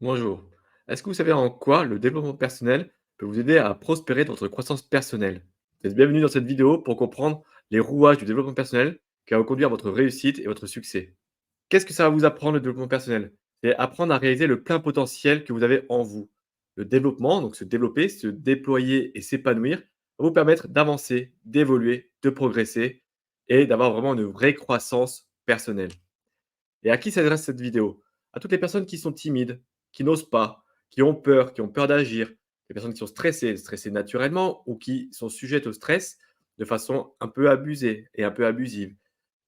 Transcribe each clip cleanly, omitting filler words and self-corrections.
Bonjour. Est-ce que vous savez en quoi le développement personnel peut vous aider à prospérer dans votre croissance personnelle? Vous êtes bienvenue dans cette vidéo pour comprendre les rouages du développement personnel qui va conduire à votre réussite et votre succès. Qu'est-ce que ça va vous apprendre le développement personnel? C'est apprendre à réaliser le plein potentiel que vous avez en vous. Le développement, donc se développer, se déployer et s'épanouir, va vous permettre d'avancer, d'évoluer, de progresser et d'avoir vraiment une vraie croissance personnelle. Et à qui s'adresse cette vidéo? À toutes les personnes qui sont timides, qui n'osent pas, qui ont peur d'agir, les personnes qui sont stressées, stressées naturellement ou qui sont sujettes au stress de façon un peu abusée et un peu abusive.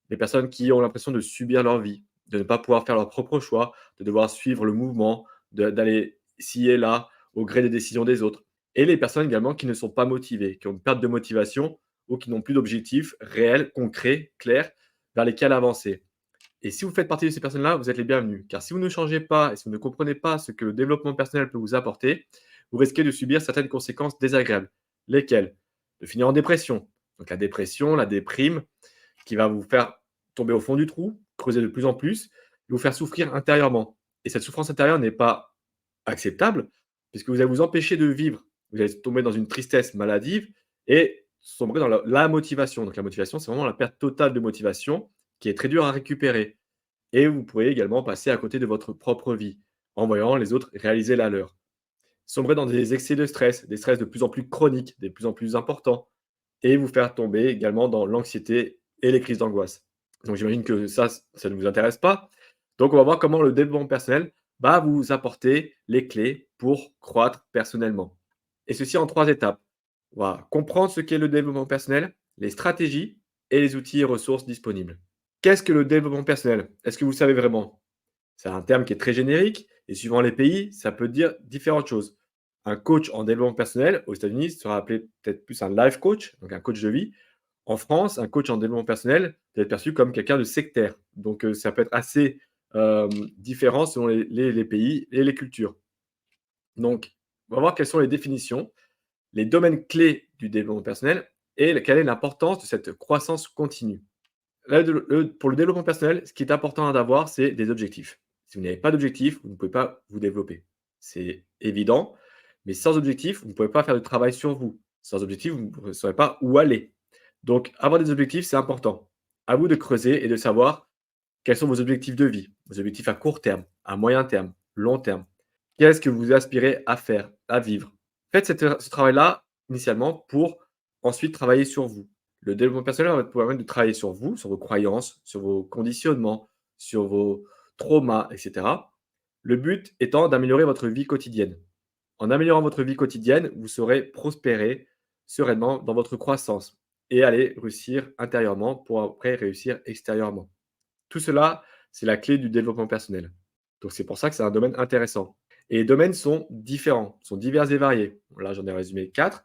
Les personnes qui ont l'impression de subir leur vie, de ne pas pouvoir faire leurs propres choix, de devoir suivre le mouvement, d'aller ci et là au gré des décisions des autres. Et les personnes également qui ne sont pas motivées, qui ont une perte de motivation ou qui n'ont plus d'objectifs réels, concrets, clairs vers lesquels avancer. Et si vous faites partie de ces personnes-là, vous êtes les bienvenus. Car si vous ne changez pas et si vous ne comprenez pas ce que le développement personnel peut vous apporter, vous risquez de subir certaines conséquences désagréables. Lesquelles? De finir en dépression. Donc la dépression, la déprime, qui va vous faire tomber au fond du trou, creuser de plus en plus, et vous faire souffrir intérieurement. Et cette souffrance intérieure n'est pas acceptable, puisque vous allez vous empêcher de vivre. Vous allez tomber dans une tristesse maladive et sombrer dans la motivation. Donc la motivation, c'est vraiment la perte totale de motivation qui est très dure à récupérer. Et vous pourriez également passer à côté de votre propre vie, en voyant les autres réaliser la leur. Sombrer dans des excès de stress, des stress de plus en plus chroniques, de plus en plus importants, et vous faire tomber également dans l'anxiété et les crises d'angoisse. Donc j'imagine que ça ne vous intéresse pas. Donc on va voir comment le développement personnel va vous apporter les clés pour croître personnellement. Et ceci en 3 étapes. On va comprendre ce qu'est le développement personnel, les stratégies et les outils et ressources disponibles. Qu'est-ce que le développement personnel? Est-ce que vous le savez vraiment? C'est un terme qui est très générique et suivant les pays, ça peut dire différentes choses. Un coach en développement personnel aux États-Unis sera appelé peut-être plus un life coach, donc un coach de vie. En France, un coach en développement personnel peut être perçu comme quelqu'un de sectaire. Donc, ça peut être assez différent selon les pays et les cultures. Donc, on va voir quelles sont les définitions, les domaines clés du développement personnel et quelle est l'importance de cette croissance continue. Pour le développement personnel, ce qui est important d'avoir, c'est des objectifs. Si vous n'avez pas d'objectifs, vous ne pouvez pas vous développer. C'est évident, mais sans objectif, vous ne pouvez pas faire de travail sur vous. Sans objectif, vous ne saurez pas où aller. Donc, avoir des objectifs, c'est important. À vous de creuser et de savoir quels sont vos objectifs de vie, vos objectifs à court terme, à moyen terme, long terme. Qu'est-ce que vous aspirez à faire, à vivre? Faites ce travail-là initialement pour ensuite travailler sur vous. Le développement personnel va vous permettre de travailler sur vous, sur vos croyances, sur vos conditionnements, sur vos traumas, et cetera. Le but étant d'améliorer votre vie quotidienne. En améliorant votre vie quotidienne, vous saurez prospérer sereinement dans votre croissance et aller réussir intérieurement pour après réussir extérieurement. Tout cela, c'est la clé du développement personnel. Donc c'est pour ça que c'est un domaine intéressant. Et les domaines sont différents, sont divers et variés. Là, j'en ai résumé 4.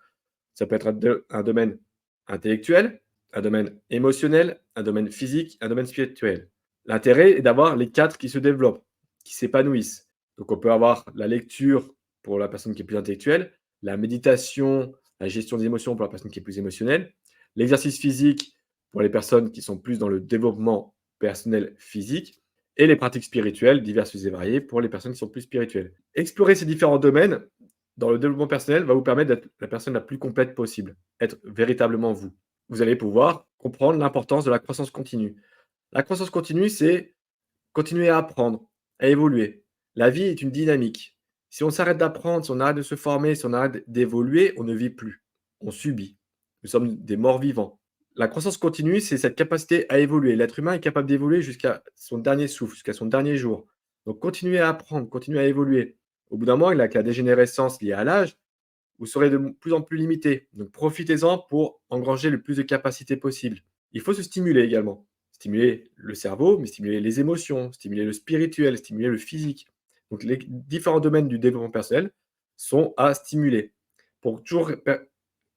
Ça peut être un domaine intellectuel, un domaine émotionnel, un domaine physique, un domaine spirituel. L'intérêt est d'avoir les 4 qui se développent, qui s'épanouissent. Donc on peut avoir la lecture pour la personne qui est plus intellectuelle, la méditation, la gestion des émotions pour la personne qui est plus émotionnelle, l'exercice physique pour les personnes qui sont plus dans le développement personnel physique et les pratiques spirituelles diverses et variées pour les personnes qui sont plus spirituelles. Explorer ces différents domaines dans le développement personnel va vous permettre d'être la personne la plus complète possible, être véritablement vous. Vous allez pouvoir comprendre l'importance de la croissance continue. La croissance continue, c'est continuer à apprendre, à évoluer. La vie est une dynamique. Si on s'arrête d'apprendre, si on arrête de se former, si on arrête d'évoluer, on ne vit plus. On subit. Nous sommes des morts vivants. La croissance continue, c'est cette capacité à évoluer. L'être humain est capable d'évoluer jusqu'à son dernier souffle, jusqu'à son dernier jour. Donc continuez à apprendre, continuez à évoluer. Au bout d'un moment, avec la dégénérescence liée à l'âge, vous serez de plus en plus limité. Donc profitez-en pour engranger le plus de capacités possible. Il faut se stimuler également. Stimuler le cerveau, mais stimuler les émotions, stimuler le spirituel, stimuler le physique. Donc les différents domaines du développement personnel sont à stimuler pour toujours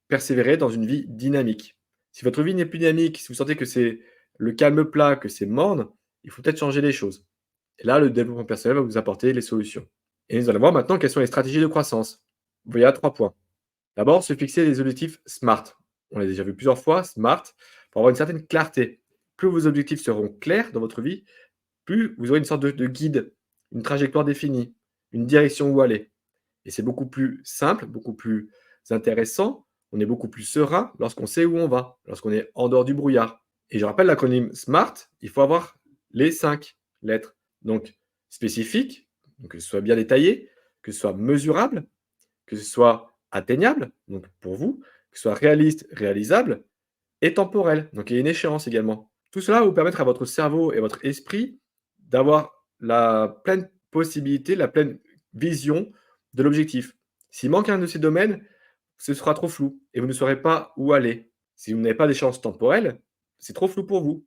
persévérer dans une vie dynamique. Si votre vie n'est plus dynamique, si vous sentez que c'est le calme plat, que c'est morne, il faut peut-être changer les choses. Et là, le développement personnel va vous apporter les solutions. Et nous allons voir maintenant quelles sont les stratégies de croissance. Vous voyez à 3 points. D'abord, se fixer des objectifs SMART. On l'a déjà vu plusieurs fois, SMART, pour avoir une certaine clarté. Plus vos objectifs seront clairs dans votre vie, plus vous aurez une sorte de guide, une trajectoire définie. une direction où aller. Et c'est beaucoup plus simple, beaucoup plus intéressant. On est beaucoup plus serein lorsqu'on sait où on va, lorsqu'on est en dehors du brouillard. Et je rappelle l'acronyme SMART, il faut avoir les 5 lettres. Donc spécifique, donc que ce soit bien détaillé, que ce soit mesurable, que ce soit atteignable, donc pour vous, que ce soit réaliste, réalisable et temporel, donc il y a une échéance également. Tout cela va vous permettre à votre cerveau et votre esprit d'avoir la pleine possibilité, la pleine vision de l'objectif. S'il manque un de ces domaines, ce sera trop flou et vous ne saurez pas où aller. Si vous n'avez pas d'échéance temporelle, c'est trop flou pour vous.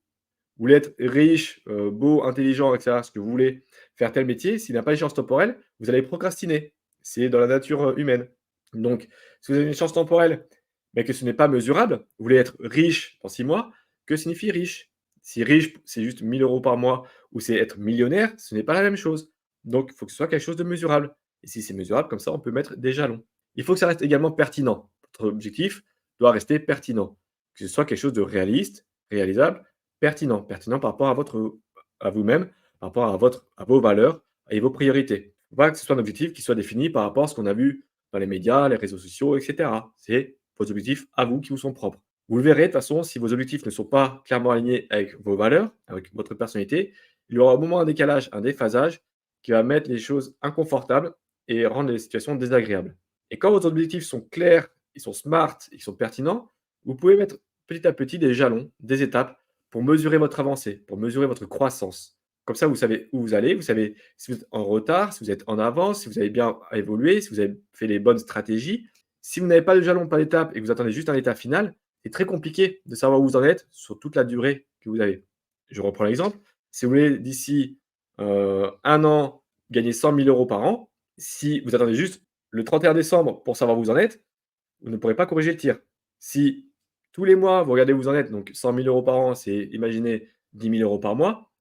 Vous voulez être riche, beau, intelligent et cetera, ce que vous voulez, faire tel métier, s'il n'a pas d'échéance temporelle, vous allez procrastiner. C'est dans la nature, humaine. Donc, si vous avez une échéance temporelle, mais que ce n'est pas mesurable, vous voulez être riche dans 6 mois, que signifie riche? Si riche, c'est juste 1 000 € par mois ou c'est être millionnaire, ce n'est pas la même chose. Donc, il faut que ce soit quelque chose de mesurable et si c'est mesurable, comme ça, on peut mettre des jalons. Il faut que ça reste également pertinent. Votre objectif doit rester pertinent, que ce soit quelque chose de réaliste, réalisable, pertinent. Pertinent par rapport à vous-même, par rapport à vos valeurs et vos priorités. Il ne faut pas que ce soit un objectif qui soit défini par rapport à ce qu'on a vu dans les médias, les réseaux sociaux et cetera. C'est vos objectifs à vous qui vous sont propres. Vous le verrez de toute façon, si vos objectifs ne sont pas clairement alignés avec vos valeurs, avec votre personnalité, il y aura au moment un décalage, un déphasage qui va mettre les choses inconfortables et rendre les situations désagréables. Et quand vos objectifs sont clairs, ils sont smart, ils sont pertinents, vous pouvez mettre petit à petit des jalons, des étapes pour mesurer votre avancée, pour mesurer votre croissance. Comme ça, vous savez où vous allez, vous savez si vous êtes en retard, si vous êtes en avance, si vous avez bien évolué, si vous avez fait les bonnes stratégies. Si vous n'avez pas de jalon, pas d'étape et que vous attendez juste un état final, c'est très compliqué de savoir où vous en êtes sur toute la durée que vous avez. Je reprends l'exemple. Si vous voulez d'ici 1 an gagner 100 000 € par an, si vous attendez juste le 31 décembre pour savoir où vous en êtes, vous ne pourrez pas corriger le tir. Si tous les mois, vous regardez où vous en êtes, donc 100 000 € par an, c'est imaginez 10 000 € par mois.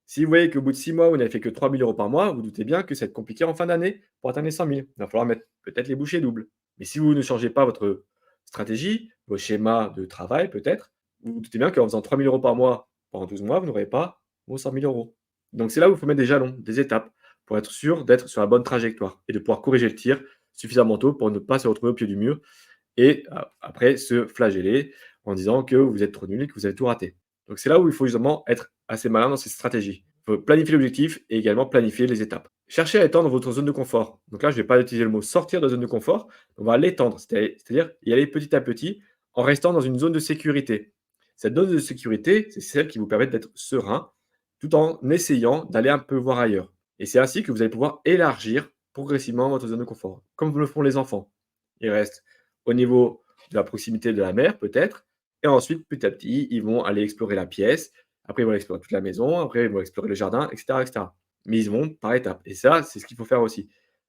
Si vous voyez qu'au bout de 6 mois, vous n'avez fait que 3 000 € par mois, vous doutez bien que ça va être compliqué en fin d'année pour atteindre les 100 000. Il va falloir mettre peut-être les bouchées doubles. Mais si vous ne changez pas votre stratégie, vos schémas de travail peut-être, vous vous doutez bien qu'en faisant 3 000 € par mois pendant 12 mois, vous n'aurez pas vos 100 000 €. Donc c'est là où il faut mettre des jalons, des étapes, pour être sûr d'être sur la bonne trajectoire et de pouvoir corriger le tir suffisamment tôt pour ne pas se retrouver au pied du mur et après se flageller en disant que vous êtes trop nul et que vous avez tout raté. Donc c'est là où il faut justement être assez malin dans ses stratégies. Il faut planifier l'objectif et également planifier les étapes. Cherchez à étendre votre zone de confort. Donc là, je ne vais pas utiliser le mot sortir de la zone de confort, on va l'étendre, c'est-à-dire y aller petit à petit en restant dans une zone de sécurité. Cette zone de sécurité, c'est celle qui vous permet d'être serein tout en essayant d'aller un peu voir ailleurs. Et c'est ainsi que vous allez pouvoir élargir progressivement votre zone de confort, comme le font les enfants. Ils restent au niveau de la proximité de la mer peut-être et ensuite petit à petit, ils vont aller explorer la pièce, après ils vont explorer toute la maison, après ils vont explorer le jardin et cetera. Mais ils vont par étapes et ça, c'est ce qu'il faut faire aussi.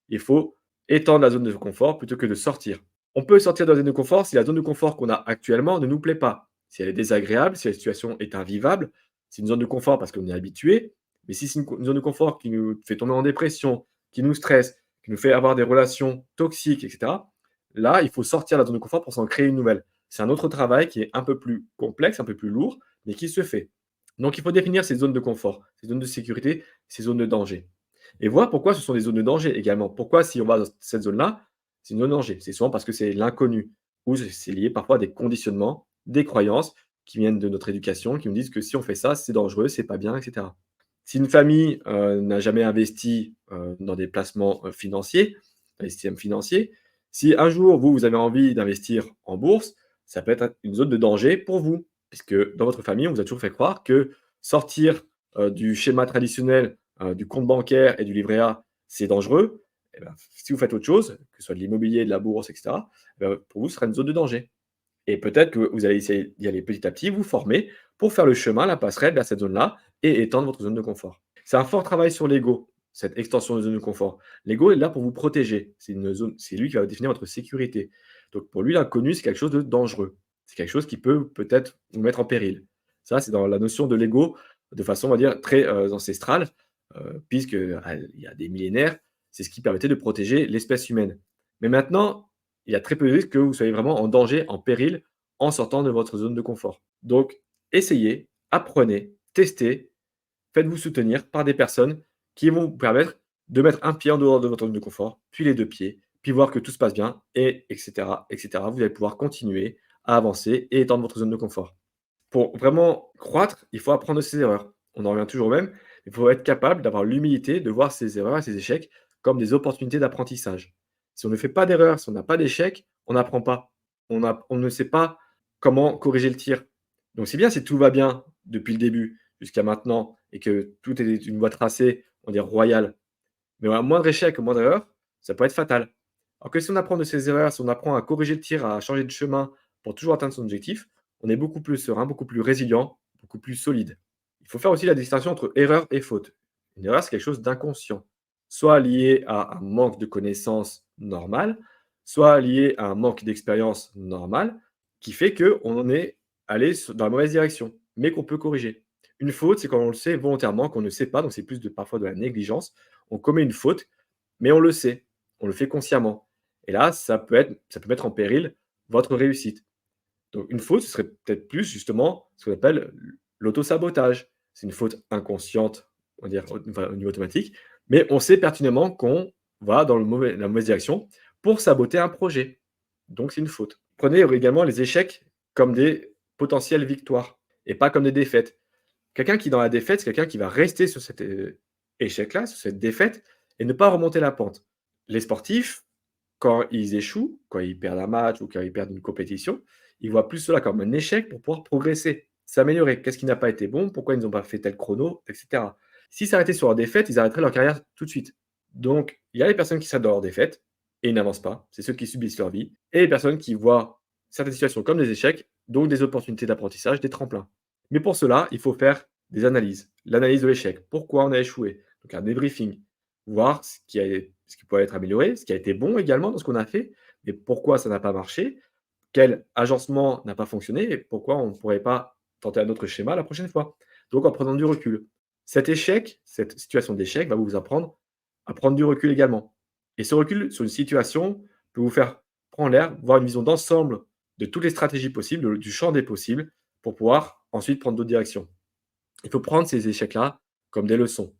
Il faut étendre la zone de confort plutôt que de sortir. On peut sortir de la zone de confort si la zone de confort qu'on a actuellement ne nous plaît pas, si elle est désagréable, si la situation est invivable. C'est une zone de confort parce qu'on est habitué, mais si c'est une zone de confort qui nous fait tomber en dépression, qui nous stresse, qui nous fait avoir des relations toxiques et cetera, là, il faut sortir de la zone de confort pour s'en créer une nouvelle. C'est un autre travail qui est un peu plus complexe, un peu plus lourd, mais qui se fait. Donc il faut définir ces zones de confort, ces zones de sécurité, ces zones de danger. Et voir pourquoi ce sont des zones de danger également. Pourquoi si on va dans cette zone-là, c'est une zone de danger? C'est souvent parce que c'est l'inconnu ou c'est lié parfois à des conditionnements, des croyances qui viennent de notre éducation, qui nous disent que si on fait ça, c'est dangereux, c'est pas bien et cetera. Si une famille, n'a jamais investi, dans des placements, financiers, dans les systèmes financiers, si un jour vous avez envie d'investir en bourse, ça peut être une zone de danger pour vous. Puisque dans votre famille, on vous a toujours fait croire que sortir, du schéma traditionnel, du compte bancaire et du livret A, c'est dangereux. Et ben, si vous faites autre chose, que ce soit de l'immobilier, de la bourse et cetera, pour vous, ce sera une zone de danger. Et peut-être que vous allez essayer d'y aller petit à petit, vous former pour faire le chemin, la passerelle vers cette zone-là et étendre votre zone de confort. C'est un fort travail sur l'ego, cette extension de zone de confort. L'ego est là pour vous protéger. C'est une zone, c'est lui qui va définir votre sécurité. Donc pour lui, l'inconnu, c'est quelque chose de dangereux. C'est quelque chose qui peut peut-être vous mettre en péril. Ça, c'est dans la notion de l'ego de façon, on va dire, très ancestrale, puisque il y a des millénaires, c'est ce qui permettait de protéger l'espèce humaine. Mais maintenant, il y a très peu de risques que vous soyez vraiment en danger, en péril, en sortant de votre zone de confort. Donc, essayez, apprenez, testez, faites-vous soutenir par des personnes qui vont vous permettre de mettre un pied en dehors de votre zone de confort, puis les 2 pieds, puis voir que tout se passe bien et cetera et cetera. Vous allez pouvoir continuer à avancer et étendre votre zone de confort. Pour vraiment croître, il faut apprendre de ses erreurs. On en revient toujours au même, il faut être capable d'avoir l'humilité de voir ses erreurs et ses échecs comme des opportunités d'apprentissage. Si on ne fait pas d'erreurs, si on n'a pas d'échecs, on n'apprend pas. On ne sait pas comment corriger le tir. Donc c'est bien si tout va bien depuis le début jusqu'à maintenant et que tout est une voie tracée, on va dire royale. Mais un moindre échec, moindre erreur, ça peut être fatal. Alors que si on apprend de ses erreurs, si on apprend à corriger le tir, à changer de chemin pour toujours atteindre son objectif, on est beaucoup plus serein, beaucoup plus résilient, beaucoup plus solide. Il faut faire aussi la distinction entre erreur et faute. Une erreur, c'est quelque chose d'inconscient, soit lié à un manque de connaissances normal, soit lié à un manque d'expérience normale, qui fait qu'on en est allé dans la mauvaise direction, mais qu'on peut corriger. Une faute, c'est quand on le sait volontairement, qu'on ne sait pas, donc c'est plus parfois de la négligence. On commet une faute, mais on le sait, on le fait consciemment. Et là, ça peut mettre en péril votre réussite. Donc une faute, ce serait peut-être plus justement ce qu'on appelle l'autosabotage. C'est une faute inconsciente, on va dire au niveau automatique, mais on sait pertinemment qu'on va dans la mauvaise direction pour saboter un projet. Donc c'est une faute. Prenez également les échecs comme des potentielles victoires et pas comme des défaites. Quelqu'un qui, dans la défaite, c'est quelqu'un qui va rester sur cet échec-là, sur cette défaite et ne pas remonter la pente. Les sportifs, quand ils échouent, quand ils perdent un match ou quand ils perdent une compétition, ils voient plus cela comme un échec pour pouvoir progresser, s'améliorer. Qu'est-ce qui n'a pas été bon? Pourquoi ils n'ont pas fait tel chrono? Et cetera. S'ils s'arrêtaient sur leur défaite, ils arrêteraient leur carrière tout de suite. Donc, il y a les personnes qui s'arrêtent dans leur défaite et ils n'avancent pas. C'est ceux qui subissent leur vie. Et les personnes qui voient certaines situations comme des échecs, donc des opportunités d'apprentissage, des tremplins. Mais pour cela, il faut faire des analyses. L'analyse de l'échec. Pourquoi on a échoué? Donc un débriefing. Voir ce qui pourrait être amélioré, ce qui a été bon également dans ce qu'on a fait, mais pourquoi ça n'a pas marché, quel agencement n'a pas fonctionné et pourquoi on ne pourrait pas tenter un autre schéma la prochaine fois. Donc en prenant du recul. Cet échec, cette situation d'échec va vous apprendre à prendre du recul également. Et ce recul sur une situation peut vous faire prendre l'air, voir une vision d'ensemble de toutes les stratégies possibles, du champ des possibles, pour pouvoir ensuite prendre d'autres directions. Il faut prendre ces échecs-là comme des leçons.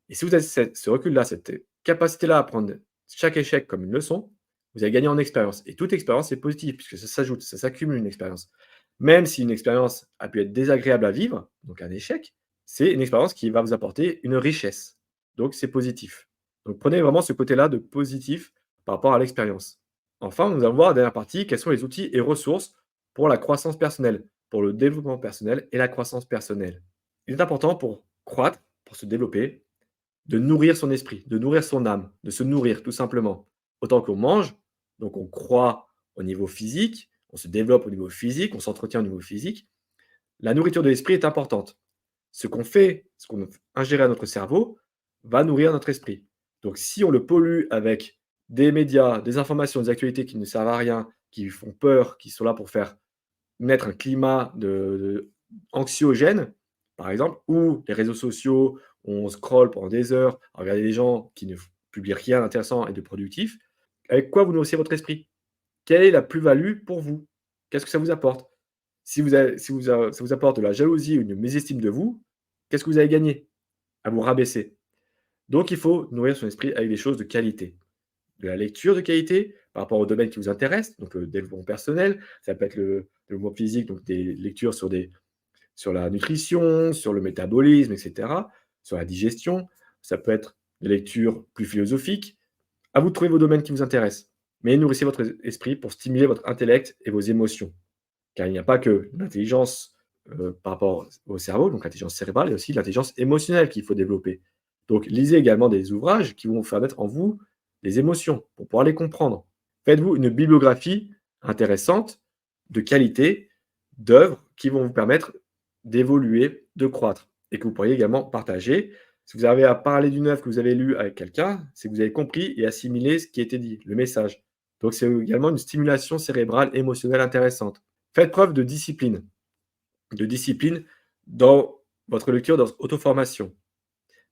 Et si vous avez ce recul-là, cette capacité-là à prendre chaque échec comme une leçon, vous allez gagner en expérience. Et toute expérience est positive puisque ça s'ajoute, ça s'accumule une expérience. Même si une expérience a pu être désagréable à vivre, donc un échec, c'est une expérience qui va vous apporter une richesse. Donc c'est positif. Donc prenez vraiment ce côté-là de positif par rapport à l'expérience. Enfin, nous allons voir la dernière partie, quels sont les outils et ressources pour la croissance personnelle, pour le développement personnel et la croissance personnelle. Il est important pour croître, pour se développer, de nourrir son esprit, de nourrir son âme, de se nourrir tout simplement. Autant qu'on mange, donc on croît au niveau physique, on se développe au niveau physique, on s'entretient au niveau physique. La nourriture de l'esprit est importante. Ce qu'on fait, ce qu'on ingère à notre cerveau, va nourrir notre esprit. Donc si on le pollue avec des médias, des informations, des actualités qui ne servent à rien, qui font peur, qui sont là pour faire mettre un climat anxiogène, par exemple, ou les réseaux sociaux, on scrolle pendant des heures à regarder des gens qui ne publient rien d'intéressant et de productif. Avec quoi vous nourrissez votre esprit? Quelle est la plus-value pour vous? Qu'est-ce que ça vous apporte? Si ça vous apporte de la jalousie ou une mésestime de vous, qu'est-ce que vous allez gagner? À vous rabaisser. Donc il faut nourrir son esprit avec des choses de qualité. De la lecture de qualité par rapport au domaine qui vous intéresse, donc le développement personnel, ça peut être le développement physique, donc des lectures sur la nutrition, sur le métabolisme, et cetera, sur la digestion. Ça peut être des lectures plus philosophiques. À vous de trouver vos domaines qui vous intéressent. Mais nourrissez votre esprit pour stimuler votre intellect et vos émotions. Car il n'y a pas que l'intelligence par rapport au cerveau, donc l'intelligence cérébrale, il y a aussi l'intelligence émotionnelle qu'il faut développer. Donc lisez également des ouvrages qui vont faire naître en vous des émotions pour pouvoir les comprendre. Faites-vous une bibliographie intéressante, de qualité, d'œuvres qui vont vous permettre d'évoluer, de croître et que vous pourriez également partager. Si vous avez à parler d'une œuvre que vous avez lue avec quelqu'un, c'est que vous avez compris et assimilé ce qui était dit, le message. Donc c'est également une stimulation cérébrale émotionnelle intéressante. Faites preuve de discipline dans votre lecture, dans votre auto-formation.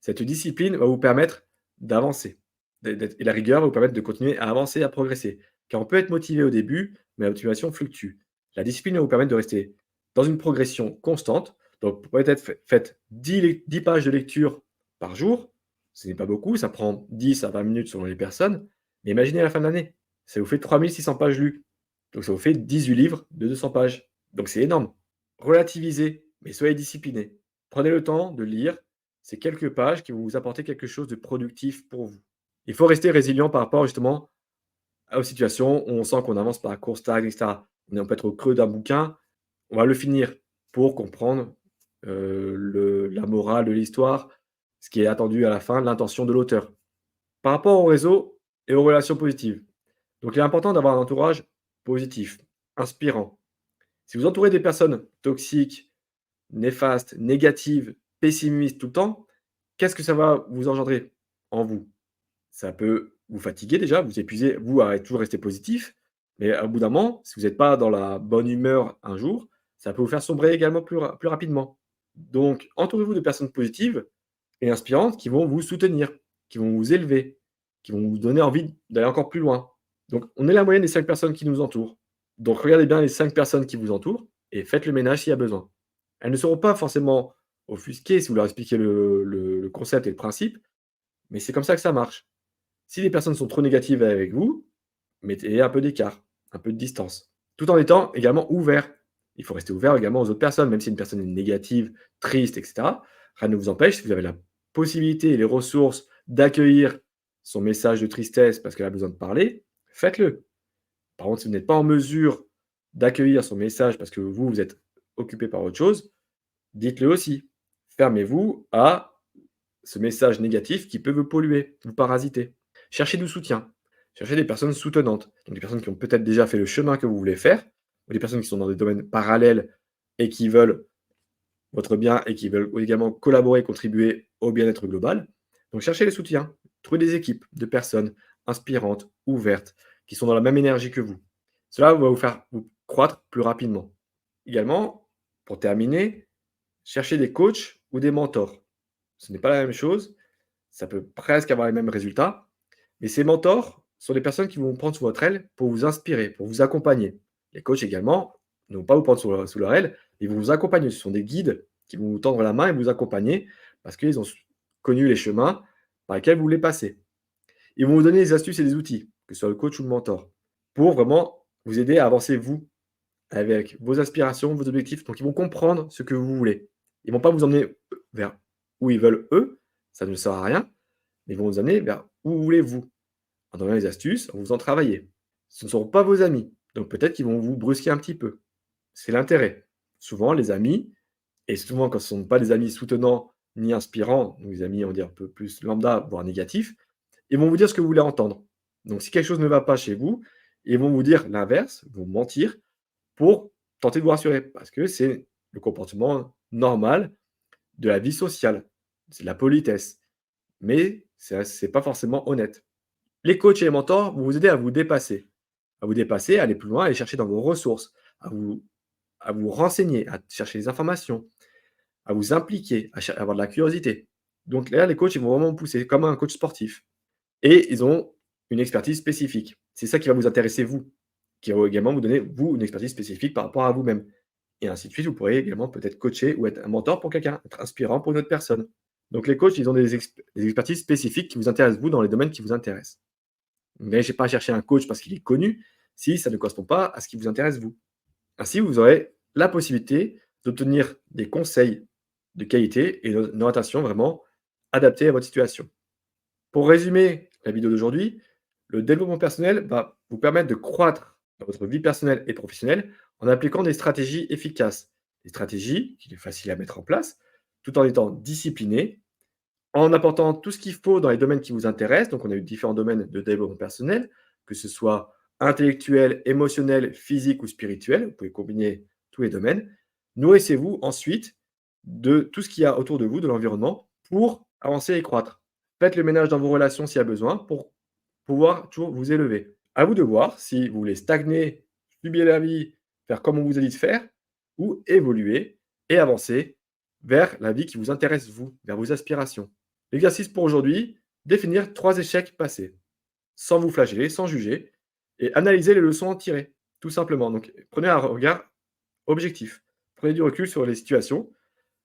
Cette discipline va vous permettre d'avancer. Et la rigueur va vous permettre de continuer à avancer, à progresser. Car on peut être motivé au début, mais la motivation fluctue. La discipline va vous permettre de rester dans une progression constante. Donc, peut-être faites 10 pages de lecture par jour, Ce n'est pas beaucoup, ça prend 10 à 20 minutes selon les personnes, mais imaginez à la fin de l'année, ça vous fait 3600 pages lues. Donc ça vous fait 18 livres de 200 pages. Donc c'est énorme. Relativisez, mais soyez disciplinés. Prenez le temps de lire ces quelques pages qui vont vous apporter quelque chose de productif pour vous. Il faut rester résilient par rapport justement aux situations où on sent qu'on avance par la course tag, etc. On peut être au creux d'un bouquin, on va le finir pour comprendre la morale de l'histoire, ce qui est attendu à la fin, l'intention de l'auteur. Par rapport au réseau et aux relations positives. Donc, il est important d'avoir un entourage positif, inspirant. Si vous entourez des personnes toxiques, néfastes, négatives, pessimistes tout le temps, qu'est-ce que ça va vous engendrer en vous? Ça peut vous fatiguer déjà, vous épuiser, vous, à toujours rester positif, mais au bout d'un moment, si vous n'êtes pas dans la bonne humeur un jour, ça peut vous faire sombrer également plus rapidement. Donc, entourez-vous de personnes positives et inspirantes qui vont vous soutenir, qui vont vous élever, qui vont vous donner envie d'aller encore plus loin. Donc, on est la moyenne des 5 personnes qui nous entourent. Donc, regardez bien les 5 personnes qui vous entourent et faites le ménage s'il y a besoin. Elles ne seront pas forcément offusquées si vous leur expliquez le concept et le principe, mais c'est comme ça que ça marche. Si les personnes sont trop négatives avec vous, mettez un peu d'écart, un peu de distance, tout en étant également ouvert. Il faut rester ouvert également aux autres personnes, même si une personne est négative, triste, et cetera. Rien ne vous empêche, si vous avez la possibilité et les ressources d'accueillir son message de tristesse parce qu'elle a besoin de parler, faites-le. Par contre, si vous n'êtes pas en mesure d'accueillir son message parce que vous, vous êtes occupé par autre chose, dites-le aussi. Fermez-vous à ce message négatif qui peut vous polluer, vous parasiter. Cherchez du soutien. Cherchez des personnes soutenantes, donc des personnes qui ont peut-être déjà fait le chemin que vous voulez faire, ou des personnes qui sont dans des domaines parallèles et qui veulent votre bien et qui veulent également collaborer, contribuer au bien-être global. Donc cherchez les soutiens. Trouvez des équipes de personnes inspirantes, ouvertes, qui sont dans la même énergie que vous. Cela va vous faire vous croître plus rapidement. Également, pour terminer, cherchez des coachs ou des mentors. Ce n'est pas la même chose, ça peut presque avoir les mêmes résultats, mais ces mentors sont des personnes qui vont vous prendre sous votre aile pour vous inspirer, pour vous accompagner. Les coachs également ne vont pas vous prendre sous leur aile, ils vont vous accompagner. Ce sont des guides qui vont vous tendre la main et vous accompagner parce qu'ils ont connu les chemins par lesquels vous voulez passer. Ils vont vous donner des astuces et des outils, que ce soit le coach ou le mentor, pour vraiment vous aider à avancer vous avec vos aspirations, vos objectifs. Donc, ils vont comprendre ce que vous voulez. Ils ne vont pas vous emmener vers où ils veulent eux, ça ne sert à rien, mais ils vont vous amener vers où voulez-vous, en donnant les astuces, en vous en travailler. Ce ne seront pas vos amis, donc peut-être qu'ils vont vous brusquer un petit peu. C'est l'intérêt. Souvent, les amis, et souvent quand ce ne sont pas des amis soutenants ni inspirants, donc des amis, on va dire, un peu plus lambda, voire négatifs, ils vont vous dire ce que vous voulez entendre. Donc, si quelque chose ne va pas chez vous, ils vont vous dire l'inverse, vous mentir, pour tenter de vous rassurer, parce que c'est le comportement normal de la vie sociale. C'est de la politesse, mais c'est pas forcément honnête. Les coachs et les mentors vont vous aider à vous dépasser, à aller plus loin, à aller chercher dans vos ressources, à vous renseigner, à chercher des informations, à vous impliquer, à avoir de la curiosité. Donc là, les coachs, ils vont vraiment vous pousser comme un coach sportif et ils ont une expertise spécifique. C'est ça qui va vous intéresser vous, qui va également vous donner, vous, une expertise spécifique par rapport à vous-même et ainsi de suite. Vous pourrez également peut-être coacher ou être un mentor pour quelqu'un, être inspirant pour une autre personne. Donc les coachs, ils ont des expertises spécifiques qui vous intéressent vous dans les domaines qui vous intéressent. Mais je n'ai pas cherché un coach parce qu'il est connu si ça ne correspond pas à ce qui vous intéresse vous. Ainsi, vous aurez la possibilité d'obtenir des conseils de qualité et une orientation vraiment adaptée à votre situation. Pour résumer la vidéo d'aujourd'hui, le développement personnel va vous permettre de croître dans votre vie personnelle et professionnelle en appliquant des stratégies efficaces. Des stratégies qu'il est facile à mettre en place, tout en étant discipliné, en apportant tout ce qu'il faut dans les domaines qui vous intéressent. Donc, on a eu différents domaines de développement personnel, que ce soit intellectuel, émotionnel, physique ou spirituel. Vous pouvez combiner tous les domaines. Nourrissez-vous ensuite de tout ce qu'il y a autour de vous, de l'environnement, pour avancer et croître. Faites le ménage dans vos relations s'il y a besoin pour pouvoir toujours vous élever. À vous de voir si vous voulez stagner, subir la vie, faire comme on vous a dit de faire, ou évoluer et avancer vers la vie qui vous intéresse vous, vers vos aspirations. L'exercice pour aujourd'hui, définir 3 échecs passés, sans vous flageller, sans juger, et analyser les leçons à tirer, tout simplement. Donc, prenez un regard objectif. Prenez du recul sur les situations,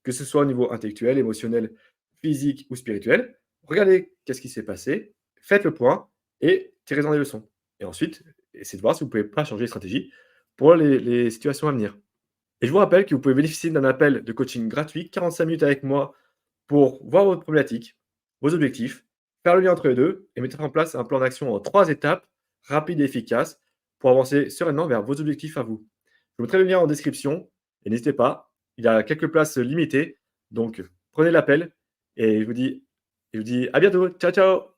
que ce soit au niveau intellectuel, émotionnel, physique ou spirituel, regardez qu'est-ce qui s'est passé, faites le point et tirez-en des leçons. Et ensuite, essayez de voir si vous pouvez pas changer de stratégie pour les situations à venir. Et je vous rappelle que vous pouvez bénéficier d'un appel de coaching gratuit, 45 minutes avec moi pour voir votre problématique, vos objectifs, faire le lien entre les 2 et mettre en place un plan d'action en 3 étapes, rapide et efficace, pour avancer sereinement vers vos objectifs à vous. Je vous mettrai le lien en description et n'hésitez pas, il y a quelques places limitées, donc prenez l'appel et je vous dis à bientôt. Ciao, ciao!